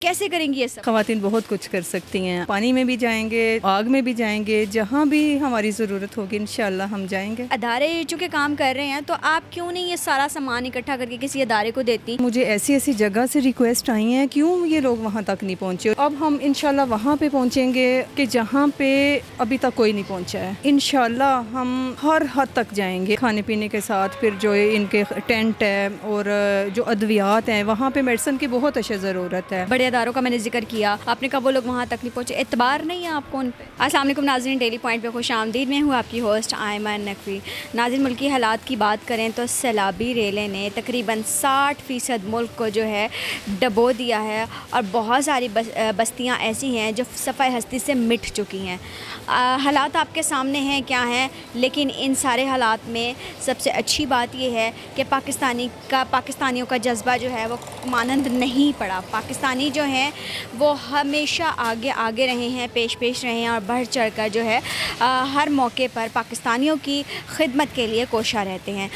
کیسے کریں گی یہ سب؟ خواتین بہت کچھ کر سکتی ہیں، پانی میں بھی جائیں گے، آگ میں بھی جائیں گے، جہاں بھی ہماری ضرورت ہوگی انشاءاللہ ہم جائیں گے۔ ادارے چونکہ کام کر رہے ہیں تو آپ کیوں نہیں یہ سارا سامان اکٹھا کر کے کسی ادارے کو دیتی؟ مجھے ایسی جگہ سے ریکویسٹ آئی ہیں، کیوں یہ لوگ وہاں تک نہیں پہنچے؟ اب ہم انشاءاللہ وہاں پہ پہنچیں گے کہ جہاں پہ ابھی تک کوئی نہیں پہنچا ہے۔ انشاءاللہ ہم ہر حد تک جائیں گے، کھانے پینے کے ساتھ پھر جو ان کے ٹینٹ ہے اور جو ادویات ہیں وہاں پہ میڈیسن کی بہت اشد ضرورت ہے۔ بڑے اداروں کا میں نے ذکر کیا، آپ نے کہا وہ لوگ وہاں تک نہیں پہنچے، اعتبار نہیں ہے آپ کو ان پہ؟ السلام علیکم ناظرین، ڈیلی پوائنٹ پہ خوش آمدید، میں ہوں آپ کی ہوسٹ ایمن نقوی۔ ناظرین، ملکی حالات کی بات کریں تو سیلابی ریلے نے تقریباً 60% ملک کو جو ہے ڈبو دیا ہے، اور بہت ساری بستیاں ایسی ہیں جو صفحہ ہستی سے مٹ چکی ہیں۔ حالات آپ کے سامنے ہیں کیا ہیں، لیکن ان سارے حالات میں سب سے اچھی بات یہ ہے کہ پاکستانیوں کا جذبہ جو ہے وہ مانند نہیں پڑا۔ پاکستانی جو ہیں وہ ہمیشہ آگے رہے ہیں، پیش رہے ہیں، اور بڑھ چڑھ کر جو ہے ہر موقع پر پاکستانیوں کی خدمت کے لیے کوشاں رہتے ہیں۔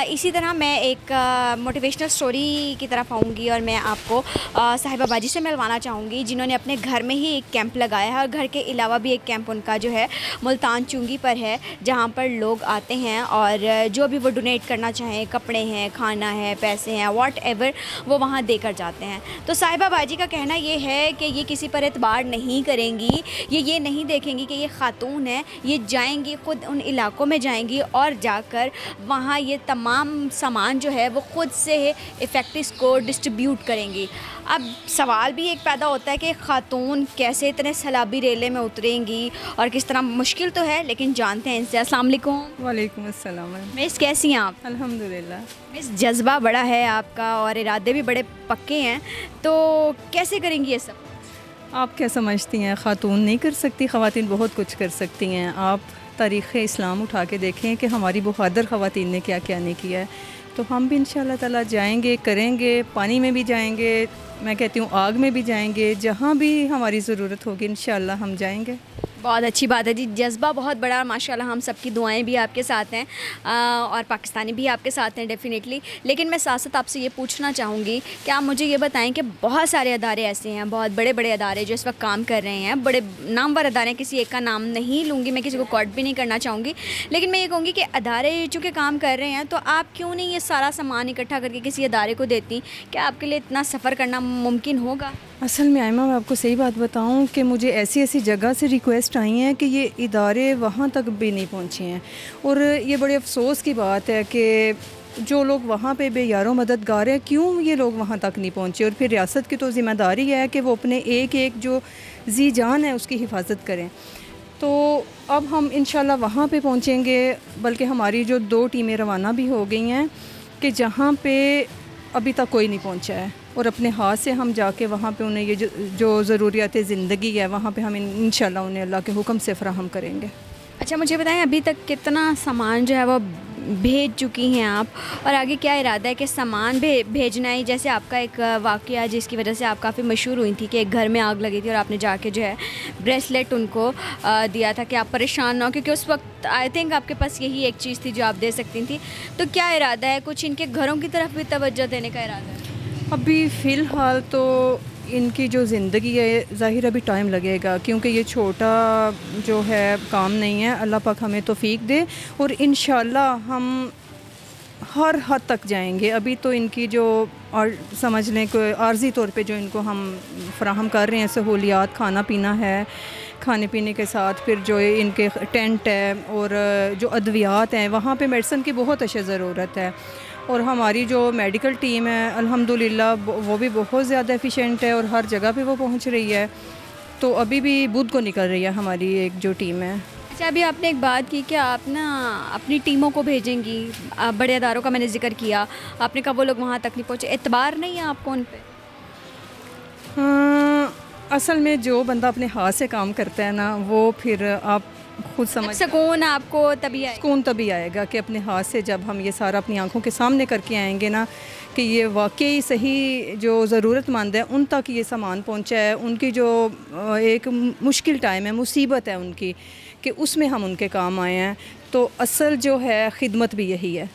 اسی طرح میں ایک موٹیویشنل سٹوری کی طرف آؤں گی، اور میں آپ کو صاحبہ باجی سے ملوانا چاہوں گی، جنہوں نے اپنے گھر میں ہی ایک کیمپ لگایا ہے، اور گھر کے علاوہ بھی ایک کیمپ ان کا جو ہے ملتان چنگی پر ہے، جہاں پر لوگ آتے ہیں اور جو بھی وہ ڈونیٹ کرنا چاہیں، کپڑے ہیں، کھانا ہے، پیسے ہیں، واٹ ایور، وہ وہاں دے کر جاتے ہیں۔ تو صاحبہ باجی کا کہنا یہ ہے کہ یہ کسی پر اعتبار نہیں کریں گی، یہ نہیں دیکھیں گی کہ یہ خاتون ہے، یہ جائیں گی، خود ان علاقوں میں جائیں گی، اور جا کر وہاں یہ تمام سامان جو ہے وہ خود سے افیکٹس کو ڈسٹریبیوٹ کریں گی۔ اب سوال بھی ایک پیدا ہوتا ہے کہ خاتون کیسے اتنے سیلابی ریلے میں اتریں گی اور کس طرح، مشکل تو ہے لیکن جانتے ہیں ان سے۔ السلام علیکم۔ وعلیکم السلام۔ مس کیسی ہیں آپ؟ الحمدللہ۔ مس، جذبہ بڑا ہے آپ کا اور ارادے بھی بڑے پکے ہیں، تو کیسے کریں گی یہ سب؟ آپ کیا سمجھتی ہیں خواتین نہیں کر سکتی؟ خواتین بہت کچھ کر سکتی ہیں۔ آپ تاریخ اسلام اٹھا کے دیکھیں کہ ہماری بہادر خواتین نے کیا کیا نہیں کیا ہے۔ تو ہم بھی انشاءاللہ تعالیٰ جائیں گے، کریں گے، پانی میں بھی جائیں گے، میں کہتی ہوں آگ میں بھی جائیں گے، جہاں بھی ہماری ضرورت ہوگی انشاءاللہ ہم جائیں گے۔ بہت اچھی بات ہے جی، جذبہ بہت بڑا، ماشاءاللہ ہم سب کی دعائیں بھی آپ کے ساتھ ہیں، اور پاکستانی بھی آپ کے ساتھ ہیں ڈیفینیٹلی۔ لیکن میں ساتھ ساتھ آپ سے یہ پوچھنا چاہوں گی کہ آپ مجھے یہ بتائیں کہ بہت سارے ادارے ایسے ہیں، بہت بڑے ادارے جو اس وقت کام کر رہے ہیں، بڑے نامور ادارے ہیں، کسی ایک کا نام نہیں لوں گی، میں کسی کو کوٹ بھی نہیں کرنا چاہوں گی، لیکن میں یہ کہوں گی کہ ادارے چونکہ کام کر رہے ہیں تو آپ کیوں نہیں یہ سارا سامان اکٹھا کر کے کسی ادارے کو دیتی؟ کیا آپ کے لیے اتنا سفر کرنا ممکن ہوگا؟ اصل میں آئمہ، میں آپ کو صحیح بات بتاؤں کہ مجھے ایسی جگہ سے ریکویسٹ آئی ہیں کہ یہ ادارے وہاں تک بھی نہیں پہنچے ہیں، اور یہ بڑے افسوس کی بات ہے کہ جو لوگ وہاں پہ بے یار و مددگار ہیں، کیوں یہ لوگ وہاں تک نہیں پہنچے؟ اور پھر ریاست کی تو ذمہ داری ہے کہ وہ اپنے ایک جو ذی جان ہے اس کی حفاظت کریں۔ تو اب ہم انشاءاللہ وہاں پہ پہنچیں گے، بلکہ ہماری جو 2 ٹیمیں روانہ بھی ہو گئی ہیں کہ جہاں پہ ابھی تک کوئی نہیں پہنچا ہے، اور اپنے ہاتھ سے ہم جا کے وہاں پہ انہیں یہ جو ضروریات زندگی ہے وہاں پہ ہم انشاءاللہ انہیں اللہ کے حکم سے فراہم کریں گے۔ اچھا، مجھے بتائیں ابھی تک کتنا سامان جو ہے وہ بھیج چکی ہیں آپ، اور آگے کیا ارادہ ہے کہ سامان بھیجنا ہی؟ جیسے آپ کا ایک واقعہ جس کی وجہ سے آپ کافی مشہور ہوئی تھی کہ ایک گھر میں آگ لگی تھی اور آپ نے جا کے جو ہے بریسلیٹ ان کو دیا تھا کہ آپ پریشان نہ ہو، کیونکہ اس وقت آئی تھنک آپ کے پاس یہی ایک چیز تھی جو آپ دے سکتی تھیں۔ تو کیا ارادہ ہے؟ کچھ ان کے گھروں کی طرف بھی توجہ دینے کا ارادہ ہے؟ ابھی فی الحال تو ان کی جو زندگی ہے ظاہر ابھی ٹائم لگے گا، کیونکہ یہ چھوٹا جو ہے کام نہیں ہے۔ اللہ پاک ہمیں توفیق دے، اور انشاءاللہ ہم ہر حد تک جائیں گے۔ ابھی تو ان کی جو سمجھ لیں کہ عارضی طور پہ جو ان کو ہم فراہم کر رہے ہیں سہولیات، کھانا پینا ہے، کھانے پینے کے ساتھ پھر جو ان کے ٹینٹ ہے اور جو ادویات ہیں وہاں پہ میڈیسن کی بہت اشد ضرورت ہے، اور ہماری جو میڈیکل ٹیم ہے الحمدللہ وہ بھی بہت زیادہ ایفیشینٹ ہے اور ہر جگہ پہ وہ پہنچ رہی ہے۔ تو ابھی بھی بدھ کو نکل رہی ہے ہماری ایک جو ٹیم ہے۔ اچھا، ابھی آپ نے ایک بات کی کہ آپ نا اپنی ٹیموں کو بھیجیں گی، بڑے اداروں کا میں نے ذکر کیا، آپ نے کہا وہ لوگ وہاں تک نہیں پہنچے، اعتبار نہیں ہے آپ کو ان پہ؟ اصل میں جو بندہ اپنے ہاتھ سے کام کرتا ہے نا، وہ پھر آپ خود سمجھ، سکون آپ کو تبھی آئے؟ سکون تبھی آئے گا کہ اپنے ہاتھ سے جب ہم یہ سارا اپنی آنکھوں کے سامنے کر کے آئیں گے نا کہ یہ واقعی صحیح جو ضرورت مند ہے ان تک یہ سامان پہنچا ہے، ان کی جو ایک مشکل ٹائم ہے، مصیبت ہے ان کی، کہ اس میں ہم ان کے کام آئے ہیں۔ تو اصل جو ہے خدمت بھی یہی ہے۔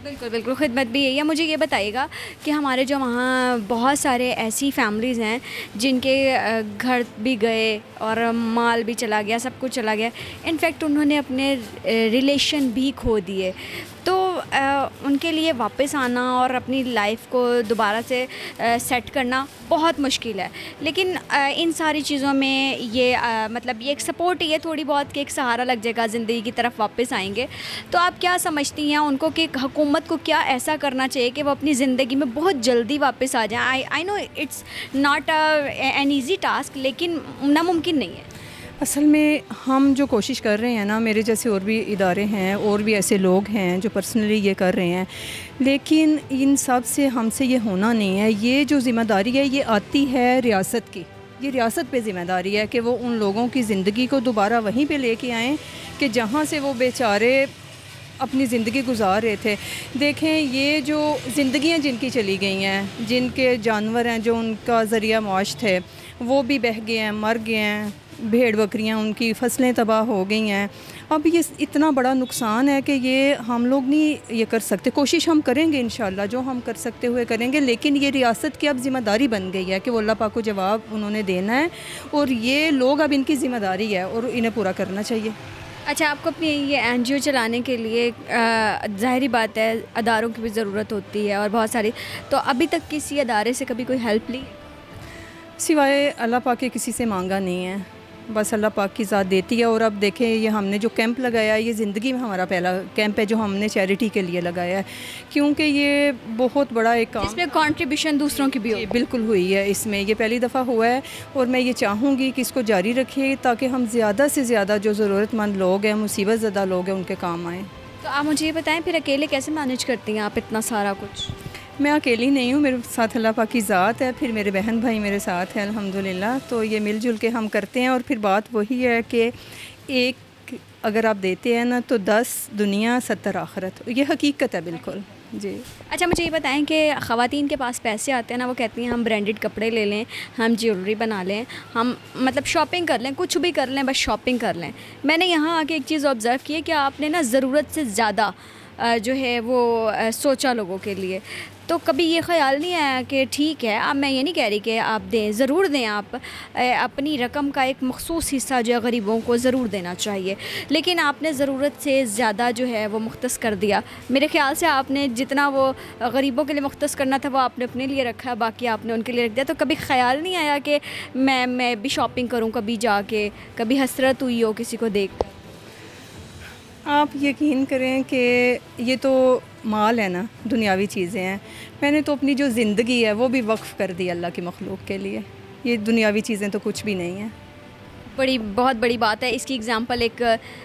بالکل بالکل خدمت بھی یہی ہے. مجھے یہ بتائیے گا کہ ہمارے جو وہاں بہت سارے ایسی فیملیز ہیں جن کے گھر بھی گئے اور مال بھی چلا گیا, سب کچھ چلا گیا, انفیکٹ انہوں نے اپنے ریلیشن بھی کھو دیے, تو ان کے لیے واپس آنا اور اپنی لائف کو دوبارہ سے سیٹ کرنا بہت مشکل ہے. لیکن ان ساری چیزوں میں یہ مطلب یہ ایک سپورٹ ہی ہے تھوڑی بہت کہ ایک سہارا لگ جائے گا, زندگی کی طرف واپس آئیں گے. تو آپ کیا سمجھتی ہیں ان کو کہ حکومت کو کیا ایسا کرنا چاہیے کہ وہ اپنی زندگی میں بہت جلدی واپس آ جائیں؟ I know it's not an easy task, لیکن ناممکن نہیں ہے. اصل میں ہم جو کوشش کر رہے ہیں نا, میرے جیسے اور بھی ادارے ہیں اور بھی ایسے لوگ ہیں جو پرسنلی یہ کر رہے ہیں, لیکن ان سب سے ہم سے یہ ہونا نہیں ہے. یہ جو ذمہ داری ہے یہ آتی ہے ریاست کی, یہ ریاست پہ ذمہ داری ہے کہ وہ ان لوگوں کی زندگی کو دوبارہ وہیں پہ لے کے آئیں کہ جہاں سے وہ بیچارے اپنی زندگی گزار رہے تھے. دیکھیں یہ جو زندگیاں جن کی چلی گئی ہیں, جن کے جانور ہیں جو ان کا ذریعہ معاش تھے وہ بھی بہہ گئے ہیں, مر گئے ہیں, بھیڑ بکریاں ان کی فصلیں تباہ ہو گئی ہیں. اب یہ اتنا بڑا نقصان ہے کہ یہ ہم لوگ نہیں یہ کر سکتے. کوشش ہم کریں گے انشاءاللہ, جو ہم کر سکتے ہوئے کریں گے, لیکن یہ ریاست کی اب ذمہ داری بن گئی ہے کہ وہ اللہ پاک کو جواب انہوں نے دینا ہے, اور یہ لوگ اب ان کی ذمہ داری ہے اور انہیں پورا کرنا چاہیے. اچھا, آپ کو اپنی یہ این جی او چلانے کے لیے ظاہری بات ہے اداروں کی بھی ضرورت ہوتی ہے اور بہت ساری, تو ابھی تک کسی ادارے سے کبھی کوئی ہیلپ لی؟ سوائے اللہ پاک کے کسی سے مانگا نہیں ہے, بس اللہ پاک کی ذات دیتی ہے. اور اب دیکھیں یہ ہم نے جو کیمپ لگایا ہے, یہ زندگی میں ہمارا پہلا کیمپ ہے جو ہم نے چیریٹی کے لیے لگایا ہے, کیونکہ یہ بہت بڑا ایک کام, اس میں کنٹریبیوشن دوسروں کی بھی ہو. بالکل ہوئی ہے. اس میں یہ پہلی دفعہ ہوا ہے اور میں یہ چاہوں گی کہ اس کو جاری رکھیے تاکہ ہم زیادہ سے زیادہ جو ضرورت مند لوگ ہیں, مصیبت زدہ لوگ ہیں, ان کے کام آئیں. تو آپ مجھے یہ بتائیں پھر اکیلے کیسے مینیج کرتی ہیں آپ اتنا سارا کچھ؟ میں اکیلی نہیں ہوں, میرے ساتھ اللہ پاک کی ذات ہے, پھر میرے بہن بھائی میرے ساتھ ہیں الحمدللہ. تو یہ مل جل کے ہم کرتے ہیں. اور پھر بات وہی ہے کہ ایک اگر آپ دیتے ہیں نا تو 10 دنیا 70 آخرت, یہ حقیقت ہے بالکل. جی اچھا, مجھے یہ بتائیں کہ خواتین کے پاس پیسے آتے ہیں نا, وہ کہتی ہیں ہم برانڈڈ کپڑے لے لیں, ہم جیولری بنا لیں, ہم مطلب شاپنگ کر لیں, کچھ بھی کر لیں, بس شاپنگ کر لیں. میں نے یہاں آ کے ایک چیز آبزرو کی ہے کہ آپ نے نا ضرورت سے زیادہ جو ہے وہ سوچا لوگوں کے لیے. تو کبھی یہ خیال نہیں آیا کہ ٹھیک ہے, اب میں یہ نہیں کہہ رہی کہ آپ دیں, ضرور دیں, آپ اپنی رقم کا ایک مخصوص حصہ جو ہے غریبوں کو ضرور دینا چاہیے, لیکن آپ نے ضرورت سے زیادہ جو ہے وہ مختص کر دیا. میرے خیال سے آپ نے جتنا وہ غریبوں کے لیے مختص کرنا تھا وہ آپ نے اپنے لیے رکھا, باقی آپ نے ان کے لیے رکھ دیا. تو کبھی خیال نہیں آیا کہ میں بھی شاپنگ کروں کبھی جا کے, کبھی حسرت ہوئی ہو کسی کو دیکھ کر؟ آپ یقین کریں کہ یہ تو مال ہے نا, دنیاوی چیزیں ہیں. میں نے تو اپنی جو زندگی ہے وہ بھی وقف کر دی اللہ کی مخلوق کے لیے. یہ دنیاوی چیزیں تو کچھ بھی نہیں ہیں. بہت بڑی بات ہے. اس کی اگزامپل ایک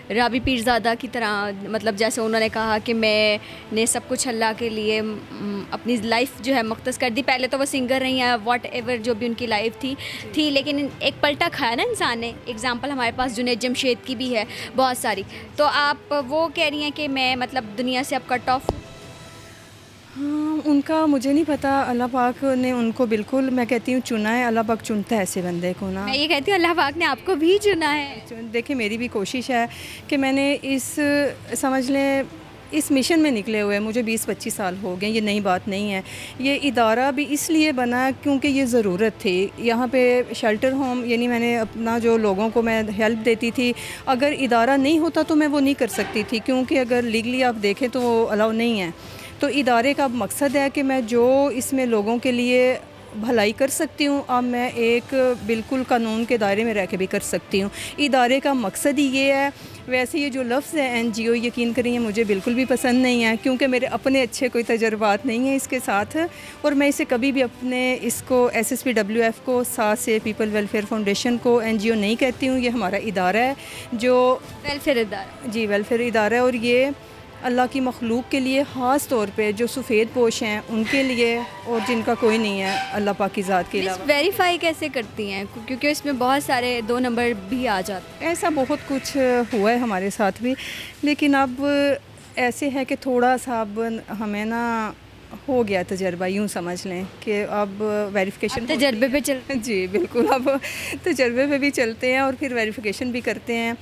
رابی پیرزادہ کی طرح, مطلب جیسے انہوں نے کہا کہ میں نے سب کچھ اللہ کے لیے اپنی لائف جو ہے مختص کر دی. پہلے تو وہ سنگر رہی ہیں, واٹ ایور جو بھی ان کی لائف تھی, لیکن ایک پلٹا کھایا نا انسان نے. اگزامپل ہمارے پاس جنید جمشید کی بھی ہے بہت ساری. تو آپ وہ کہہ رہی ہیں کہ میں مطلب دنیا سے اب کٹ آف. ہاں, ان کا مجھے نہیں پتہ, اللہ پاک نے ان کو بالکل, میں کہتی ہوں چنا ہے, اللہ پاک چنتا ہے ایسے بندے کو نا. میں یہ کہتی ہوں اللہ پاک نے آپ کو بھی چنا ہے. دیکھیں میری بھی کوشش ہے کہ میں نے سمجھ لیں اس مشن میں نکلے ہوئے مجھے 20-25 سال ہو گئے. یہ نئی بات نہیں ہے. یہ ادارہ بھی اس لیے بنا کیونکہ یہ ضرورت تھی. یہاں پہ شیلٹر ہوم, یعنی میں نے اپنا جو لوگوں کو میں ہیلپ دیتی تھی, اگر ادارہ نہیں ہوتا تو میں وہ نہیں کر سکتی تھی, کیونکہ اگر لیگلی آپ دیکھیں تو وہ الاؤ نہیں ہے. تو ادارے کا مقصد ہے کہ میں جو اس میں لوگوں کے لیے بھلائی کر سکتی ہوں, اب میں ایک بالکل قانون کے دائرے میں رہ کے بھی کر سکتی ہوں. ادارے کا مقصد ہی یہ ہے. ویسے یہ جو لفظ ہے این جی او, یقین کریں مجھے بالکل بھی پسند نہیں ہے, کیونکہ میرے اپنے اچھے کوئی تجربات نہیں ہیں اس کے ساتھ, اور میں اسے کبھی بھی اپنے اس کو SSPWF کو, ساتھ سے پیپل ویلفیئر فاؤنڈیشن کو این جی او نہیں کہتی ہوں. یہ ہمارا ادارہ ہے جو ویلفیئر ادارہ, جی ویلفیئر ادارہ ہے, اور یہ اللہ کی مخلوق کے لیے, خاص طور پہ جو سفید پوش ہیں ان کے لیے, اور جن کا کوئی نہیں ہے اللہ پاک کی ذات کے علاوہ. ویریفائی کیسے کرتی ہیں, کیونکہ اس میں بہت سارے 2 نمبر بھی آ جاتے ہیں. ایسا بہت کچھ ہوا ہے ہمارے ساتھ بھی, لیکن اب ایسے ہے کہ تھوڑا سا اب ہمیں نا ہو گیا تجربہ, یوں سمجھ لیں کہ اب ویریفیکیشن تجربے پہ چل. جی بالکل, اب تجربے پہ بھی چلتے ہیں اور پھر ویریفیکیشن بھی کرتے ہیں.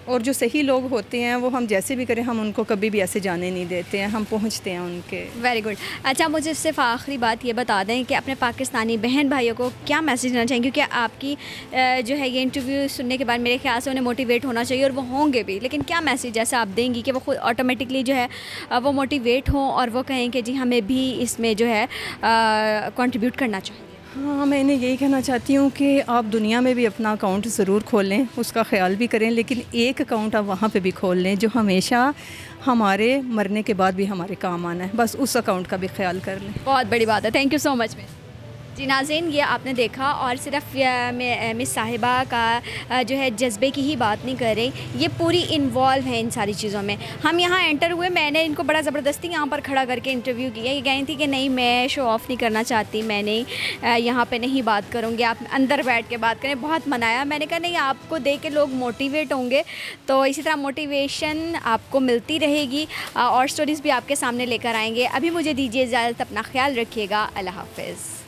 اور جو صحیح لوگ ہوتے ہیں وہ ہم جیسے بھی کریں ہم ان کو کبھی بھی ایسے جانے نہیں دیتے ہیں, ہم پہنچتے ہیں ان کے. Very good. اچھا مجھے صرف آخری بات یہ بتا دیں کہ اپنے پاکستانی بہن بھائیوں کو کیا میسیج دینا چاہیں, کیونکہ آپ کی جو ہے یہ انٹرویو سننے کے بعد میرے خیال سے انہیں موٹیویٹ ہونا چاہیے اور وہ ہوں گے بھی, لیکن کیا میسیج ایسا آپ دیں گی کہ وہ خود آٹومیٹکلی جو ہے وہ موٹیویٹ ہوں اور وہ کہیں کہ جی ہمیں بھی اس میں جو ہے کنٹریبیوٹ کرنا چاہیے؟ ہاں, میں انہیں یہی کہنا چاہتی ہوں کہ آپ دنیا میں بھی اپنا اکاؤنٹ ضرور کھول لیں, اس کا خیال بھی کریں, لیکن ایک اکاؤنٹ آپ وہاں پہ بھی کھول لیں جو ہمیشہ ہمارے مرنے کے بعد بھی ہمارے کام آنا ہے, بس اس اکاؤنٹ کا بھی خیال کر لیں. بہت بڑی بات ہے, تھینک یو سو مچ مس. جی ناظرین, یہ آپ نے دیکھا, اور صرف مس صاحبہ کا جو ہے جذبے کی ہی بات نہیں کر رہی, یہ پوری انوالو ہے ان ساری چیزوں میں. ہم یہاں انٹر ہوئے, میں نے ان کو بڑا زبردستی یہاں پر کھڑا کر کے انٹرویو کیا, یہ کہیں تھی کہ نہیں میں شو آف نہیں کرنا چاہتی, میں نہیں یہاں پہ نہیں بات کروں گی, آپ اندر بیٹھ کے بات کریں. بہت منایا, میں نے کہا نہیں آپ کو دیکھ کے لوگ موٹیویٹ ہوں گے, تو اسی طرح موٹیویشن آپ کو ملتی رہے گی اور اسٹوریز بھی آپ کے سامنے لے کر آئیں گے. ابھی مجھے دیجیے اجازت, اپنا خیال رکھیے گا, اللہ حافظ.